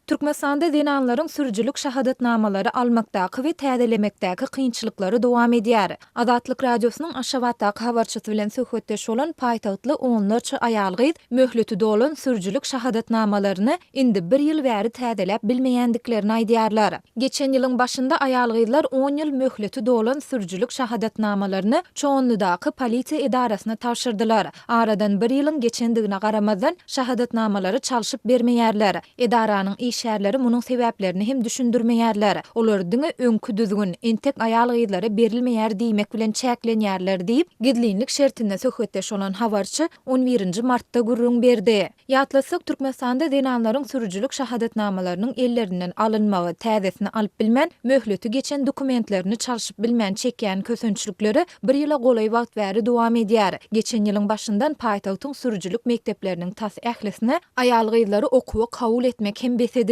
Türkmenistanda zenanlaryň sürüjülük şahadatnamalary almakdaky we täzelemekdäki kynçylykları dowam edýär. Azatlyk radiosynyň Aşgabatdaky habarçysy bilen söhbetdeş bolan paýtagtly onlarça aýal gyz möhleti dolan sürüjülük şahadatnamalaryny indi 1 ýyl bäri täzelep bilmeýändiklerini aýdýarlar. Geçen ýylyň başynda aýal gyzlar 10 ýyl möhleti dolan sürüjülük şahadatnamalaryny çoğunludaky polisiýa edarasyna tapşyrdylar. Aradan 1 ýylyň geçendigine garamazdan şahadatnamalary çalşyp bermeýärler. Edaranyň işärleri munyň sebäplerini hem düşündirmeýärler. Olar diňe öňkü düzgün entek aýal gyzlara berilmeýär diýmek bilen çäklenýärler diýip gidlinlik şertinde söhbetdeş bolan habarçy 11-nji martda gurrun berdi. Ýatlasak Türkmenistanda zenanlaryň sürüjülük şahadatnamalarynyň ellerinden alynmagy täzesini alyp bilmän, möhleti geçen dokumentlerini çalşyp bilmän çekýän kösünçlükleri 1 ýyla golay wagt bäri dowam edýär. Geçen ýylyň başyndan paýtagtyň sürüjülük mekdepleriniň tas ählisine aýal gyzlary okuwy kabul etmek hem besedildi.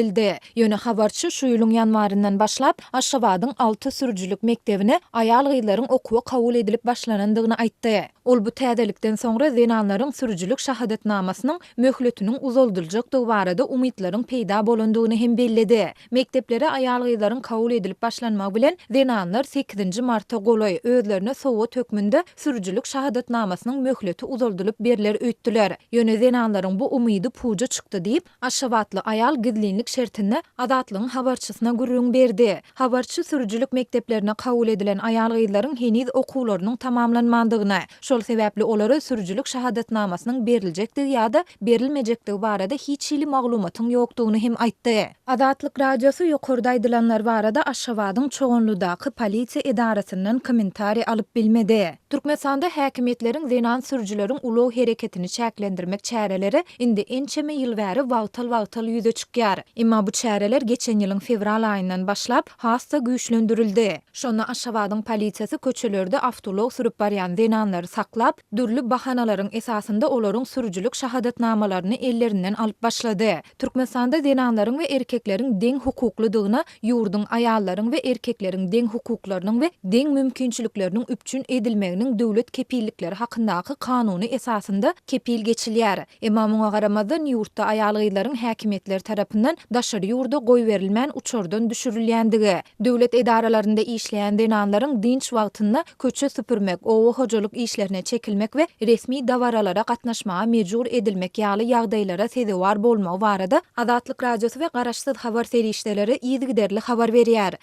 Ýöne habarçy şu ýylyň ýanwaryndan başlap Aşgabatyň 6 sürüjülük mektebine aýal gyzlaryň okuwy kabul edilip başlanandygyny aýtdy. Ol bu täzelikden soňra zenanlaryň sürüjülük şahadatnamasynyň möhletiniň uzuldyljakdygy barada umytlaryň peýda bolandygyny hem bellidi. Mekteplere aýal gyzlaryň kabul edilip başlanmagy bilen zenanlar 8-nji martda golay özlerine sowa tökmünde sürüjülük şahadatnamasynyň möhleti uzuldylyp beriler öýtdiler. Ýöne zenanlaryň bu umydy puja çykdy diýip Aşgabatly aýal gidlinlik şertinde Azatlygyň habarçysyna gurrun berdi. Habarçy sürüjülük mekteplerine kabul edilen aýal gyzlaryň heniz okuwlarynyň tamamlanmandygyny, şol sebäpli olary sürüjülük şahadatnamasynyň beriljekdigi ýa-da berilmejekdigi barada hiç ýyly maglumatyň ýokdugyny hem aýtdy. Azatlyk radiosy ýokarda aýdylanlar barada Aşgabatyň çoğunludaky polisiýa edarasyndan kommentari alyp bilmedi. Türkmenistanda häkimetleriň zenan sürüjüleriň uluw hereketini çäklendirmek çäreleri indi ençeme ýyl bäri wagtal ýüze çykýar. Emma bu çäreler geçen ýylyň fevral aýyndan başlap hasta güýçlendirildi. Şonu Aşgabatyň polisiýasy köçelerde awtolog sürüp barýan zenanlary saklap, dürli bahanalaryň esasynda olaryň sürüjülük şahadatnamalaryny ellerinden alyp başlady. Türkmenistanda zenanlaryň we erkekleriň deň hukuklydygyna, ýurduň aýallaryň we erkekleriň deň hukuklarynyň we deň mümkinçilikleriniň üpçün edilmeginiň döwlet kepillikleri hakyndaky kanuny esasynda kepil geçilýär. Emma muňa garamazdan ýurtda aýal gyzlaryň häkimetler tarapyndan daşary ýurda goý berilmän uçurdan düşürilýändigi, döwlet edaralaryna işleýän zenanlaryň dinç wagtynda köçe süpürmek, owa hojalyk işlerine çekilmek we resmi dawaralara gatnaşmaga mejbur edilmek ýaly ýagdaýlara sezewar bolmagy barada Azatlyk radiosy we Garaşsyz habar serişdeleri ýygy derli habar berýär.